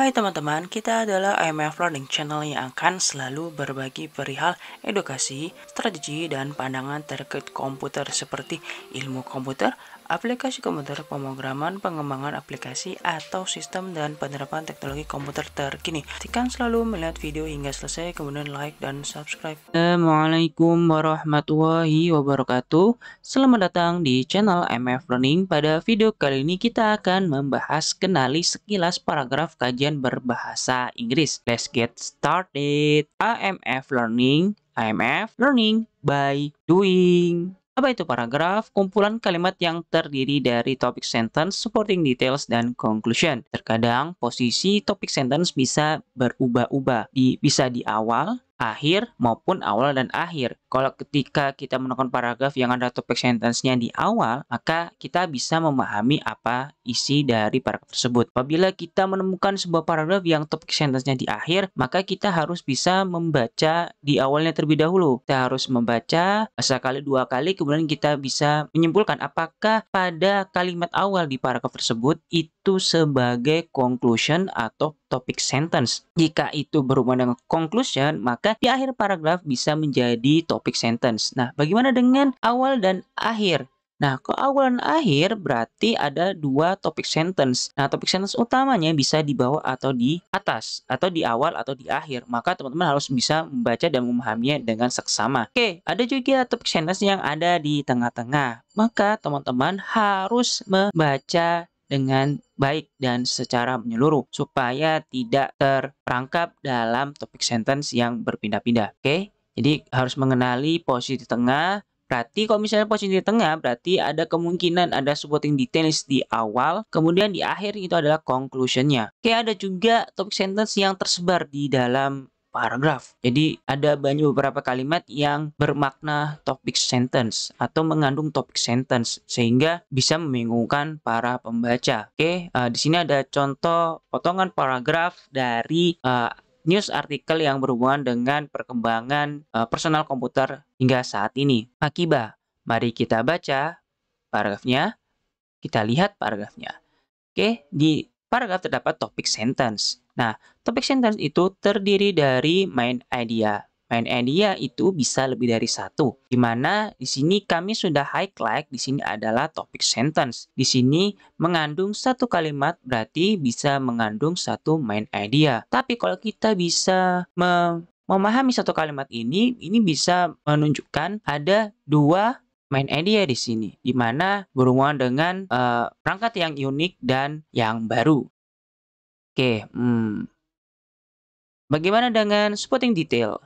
Hai teman-teman, kita adalah IMF Learning Channel yang akan selalu berbagi perihal edukasi, strategi, dan pandangan terkait komputer seperti ilmu komputer, aplikasi komputer, pemrograman, pengembangan aplikasi, atau sistem dan penerapan teknologi komputer terkini. Pastikan selalu melihat video hingga selesai, kemudian like dan subscribe. Assalamualaikum warahmatullahi wabarakatuh. Selamat datang di channel IMF Learning. Pada video kali ini kita akan membahas kenali sekilas paragraf kajian berbahasa Inggris. Let's get started. IMF Learning by doing. Apa itu paragraf? Kumpulan kalimat yang terdiri dari topic sentence, supporting details, dan conclusion. Terkadang posisi topic sentence bisa berubah-ubah. Bisa di awal, akhir, maupun awal dan akhir. Kalau ketika kita menemukan paragraf yang ada topic sentence-nya di awal, maka kita bisa memahami apa isi dari paragraf tersebut. Apabila kita menemukan sebuah paragraf yang topic sentence-nya di akhir, maka kita harus bisa membaca di awalnya terlebih dahulu. Kita harus membaca sekali, dua kali, kemudian kita bisa menyimpulkan apakah pada kalimat awal di paragraf tersebut itu sebagai conclusion atau topic sentence. Jika itu berhubungan dengan conclusion, maka di akhir paragraf bisa menjadi topic sentence. Nah, bagaimana dengan awal dan akhir? Nah, ke awal dan akhir berarti ada dua topic sentence. Nah, topic sentence utamanya bisa di bawah atau di atas, atau di awal atau di akhir. Maka teman-teman harus bisa membaca dan memahaminya dengan seksama. Oke, ada juga topic sentence yang ada di tengah-tengah. Maka teman-teman harus membaca dengan baik dan secara menyeluruh supaya tidak terperangkap dalam topik sentence yang berpindah-pindah. Oke, jadi harus mengenali posisi tengah. Berarti kalau misalnya posisi di tengah, berarti ada kemungkinan ada supporting details di awal, kemudian di akhir itu adalah conclusion-nya. Oke, ada juga topik sentence yang tersebar di dalam paragraf. Jadi ada beberapa kalimat yang bermakna topic sentence atau mengandung topic sentence sehingga bisa membingungkan para pembaca. Oke, di sini ada contoh potongan paragraf dari news artikel yang berhubungan dengan perkembangan personal komputer hingga saat ini. Akibat, mari kita baca paragrafnya. Kita lihat paragrafnya. Oke, di paragraf terdapat topic sentence. Nah, topic sentence itu terdiri dari main idea. Main idea itu bisa lebih dari satu. Di mana di sini kami sudah highlight, di sini adalah topic sentence. Di sini mengandung satu kalimat berarti bisa mengandung satu main idea. Tapi kalau kita bisa memahami satu kalimat ini bisa menunjukkan ada dua main idea di sini, di mana berhubungan dengan perangkat yang unik dan yang baru. Oke, bagaimana dengan supporting detail?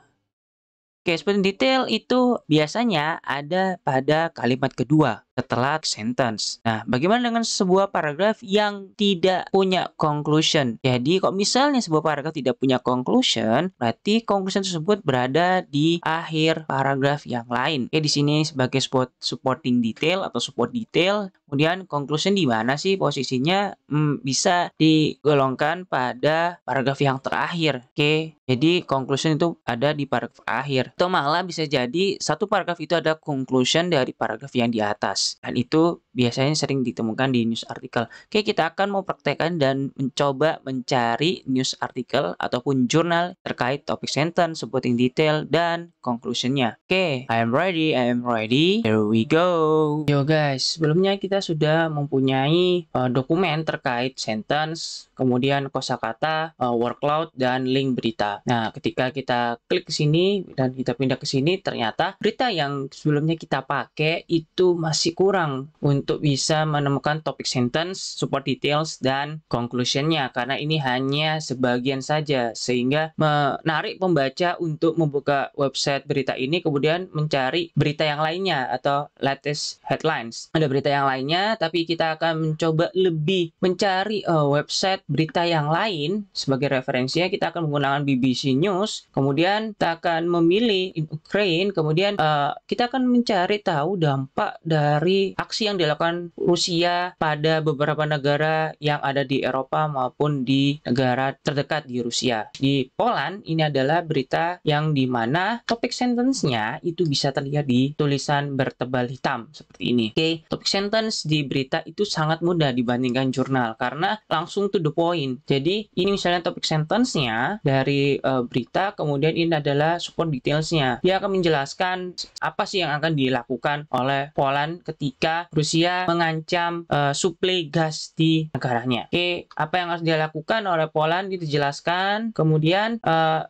Oke, supporting detail itu biasanya ada pada kalimat kedua setelah sentence. Nah, bagaimana dengan sebuah paragraf yang tidak punya conclusion? Jadi, kalau misalnya sebuah paragraf tidak punya conclusion, berarti conclusion tersebut berada di akhir paragraf yang lain. Oke, di sini sebagai supporting detail atau support detail. Kemudian conclusion di mana sih posisinya? Bisa digolongkan pada paragraf yang terakhir. Oke, jadi conclusion itu ada di paragraf akhir. Atau malah bisa jadi satu paragraf itu ada conclusion dari paragraf yang di atas. Dan itu biasanya sering ditemukan di news artikel. Oke, kita akan mau praktekkan dan mencoba mencari news artikel ataupun jurnal terkait topic sentence, supporting detail, dan conclusion-nya. Oke, I am ready. Here we go. Yo guys, sebelumnya kita sudah mempunyai dokumen terkait sentence, kemudian kosakata, word cloud, dan link berita. Nah, ketika kita klik ke sini dan kita pindah ke sini, ternyata berita yang sebelumnya kita pakai itu masih kurang untuk bisa menemukan topic sentence, support details, dan conclusion-nya karena ini hanya sebagian saja sehingga menarik pembaca untuk membuka website berita ini kemudian mencari berita yang lainnya atau latest headlines. Ada berita yang lainnya tapi kita akan mencoba lebih mencari website berita yang lain sebagai referensinya. Kita akan menggunakan BBC News, kemudian kita akan memilih Ukraine, kemudian kita akan mencari tahu dampak dari aksi yang dilakukan kebijakan Rusia pada beberapa negara yang ada di Eropa maupun di negara terdekat di Rusia. Di Poland, ini adalah berita yang dimana topik sentence-nya itu bisa terlihat di tulisan bertebal hitam seperti ini. Oke, topik sentence di berita itu sangat mudah dibandingkan jurnal karena langsung to the point. Jadi, ini misalnya topik sentence-nya dari berita, kemudian ini adalah support details-nya. Dia akan menjelaskan apa sih yang akan dilakukan oleh Poland ketika Rusia mengancam suplai gas di negaranya. Oke, apa yang harus dilakukan oleh Poland itu dijelaskan. Kemudian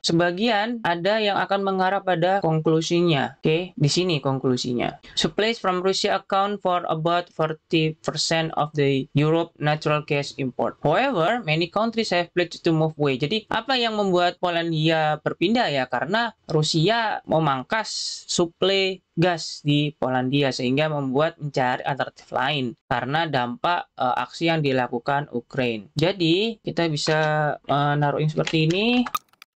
sebagian ada yang akan mengarah pada konklusinya. Oke, di sini konklusinya. Supplies from Russia account for about 40% of the Europe natural gas import. However, many countries have pledged to move away. Jadi, apa yang membuat Polandia berpindah ya? Karena Rusia memangkas suplai gas di Polandia sehingga membuat mencari alternatif lain karena dampak aksi yang dilakukan Ukraina. Jadi kita bisa naruhin seperti ini.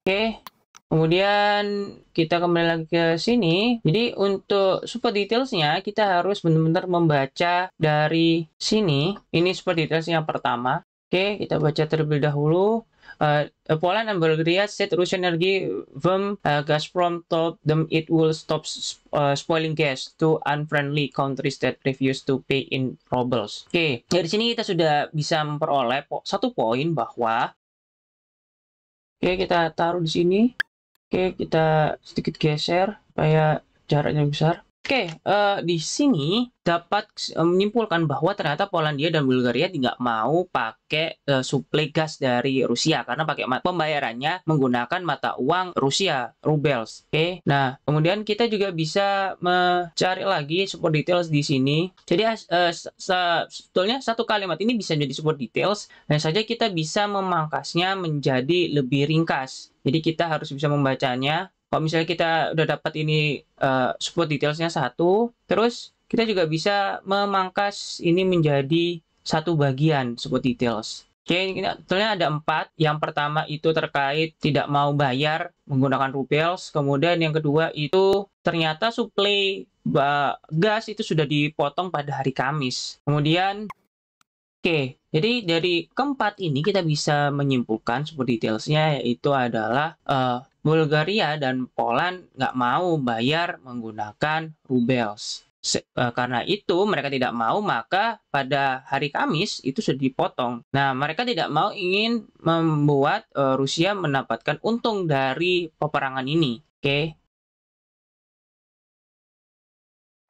Oke. Kemudian kita kembali lagi ke sini. Jadi untuk super detailsnya kita harus benar-benar membaca dari sini. Ini super details yang pertama. Oke, kita baca terlebih dahulu. Poland and Bulgaria said Russian energy firm Gazprom told them it will stop spoiling gas to unfriendly countries that refuse to pay in rubles. Oke, dari sini kita sudah bisa memperoleh satu poin bahwa kita taruh di sini. Kita sedikit geser supaya jaraknya besar. Di sini dapat menyimpulkan bahwa ternyata Polandia dan Bulgaria tidak mau pakai suplai gas dari Rusia karena pakai pembayarannya menggunakan mata uang Rusia, rubles. Nah, kemudian kita juga bisa mencari lagi support details di sini. Jadi sebetulnya satu kalimat ini bisa menjadi support details, dan saja kita bisa memangkasnya menjadi lebih ringkas. Jadi kita harus bisa membacanya. Kalau misalnya kita udah dapat ini support detailsnya satu, terus kita juga bisa memangkas ini menjadi satu bagian support details. Sebetulnya ada 4. Yang pertama itu terkait tidak mau bayar menggunakan rubles. Kemudian yang kedua itu ternyata suplai gas itu sudah dipotong pada hari Kamis. Kemudian jadi dari keempat ini kita bisa menyimpulkan support detailsnya yaitu adalah Bulgaria dan Poland nggak mau bayar menggunakan rubles. Karena itu mereka tidak mau, maka pada hari Kamis itu sudah dipotong. Nah, mereka tidak mau ingin membuat Rusia mendapatkan untung dari peperangan ini.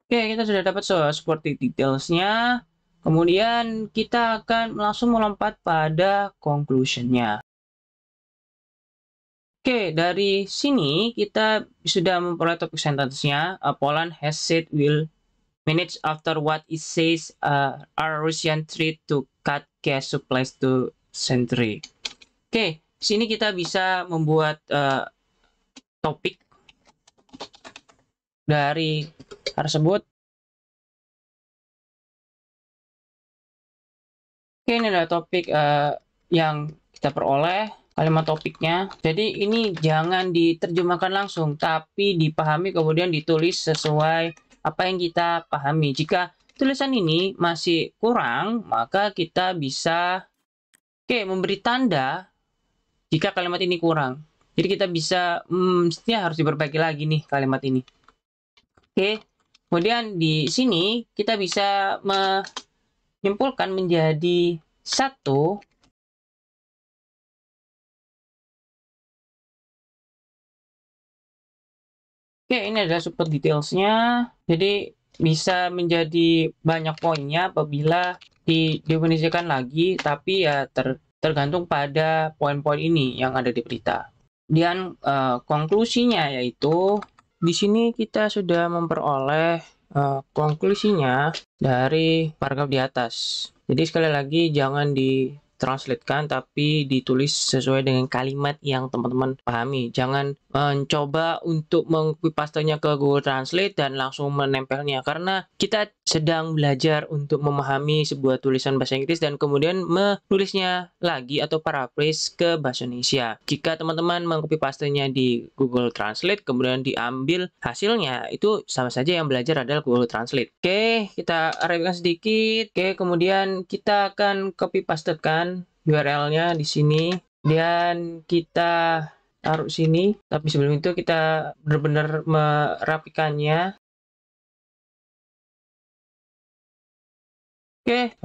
Kita sudah dapat seperti detailsnya. Kemudian kita akan langsung melompat pada conclusion-nya. Dari sini kita sudah memperoleh topik sentence-nya. Poland has said will manage after what it says are Russian threat to cut gas supplies to century. Sini kita bisa membuat topik dari tersebut. Ini adalah topik yang kita peroleh. Kalimat topiknya. Jadi ini jangan diterjemahkan langsung, tapi dipahami kemudian ditulis sesuai apa yang kita pahami. Jika tulisan ini masih kurang, maka kita bisa memberi tanda jika kalimat ini kurang. Jadi kita bisa mestinya harus diperbaiki lagi nih kalimat ini. Kemudian di sini kita bisa menyimpulkan menjadi satu. Ini adalah support detailsnya. Jadi bisa menjadi banyak poinnya apabila didefinisikan lagi, tapi ya tergantung pada poin-poin ini yang ada di berita. Dan konklusinya yaitu di sini kita sudah memperoleh konklusinya dari paragraf di atas. Jadi sekali lagi jangan ditranslatekan tapi ditulis sesuai dengan kalimat yang teman-teman pahami. Jangan mencoba untuk meng-copy pastenya ke Google Translate dan langsung menempelnya, karena kita sedang belajar untuk memahami sebuah tulisan bahasa Inggris dan kemudian menulisnya lagi atau paraphrase ke bahasa Indonesia. Jika teman-teman meng-copy pastenya di Google Translate kemudian diambil hasilnya, itu sama saja yang belajar adalah Google Translate. Oke, kita remehkan sedikit. Oke, kemudian kita akan copy pastekan URL-nya di sini dan kita taruh sini, tapi sebelum itu kita benar-benar merapikannya. Oke,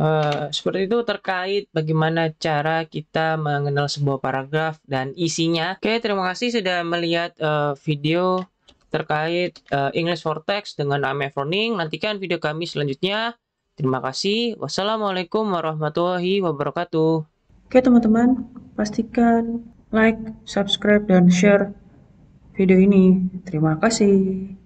seperti itu terkait bagaimana cara kita mengenal sebuah paragraf dan isinya. Oke, terima kasih sudah melihat video terkait English for Text dengan IMF Learning. Nantikan video kami selanjutnya. Terima kasih. Wassalamualaikum warahmatullahi wabarakatuh. Oke teman-teman, pastikan like, subscribe, dan share video ini. Terima kasih.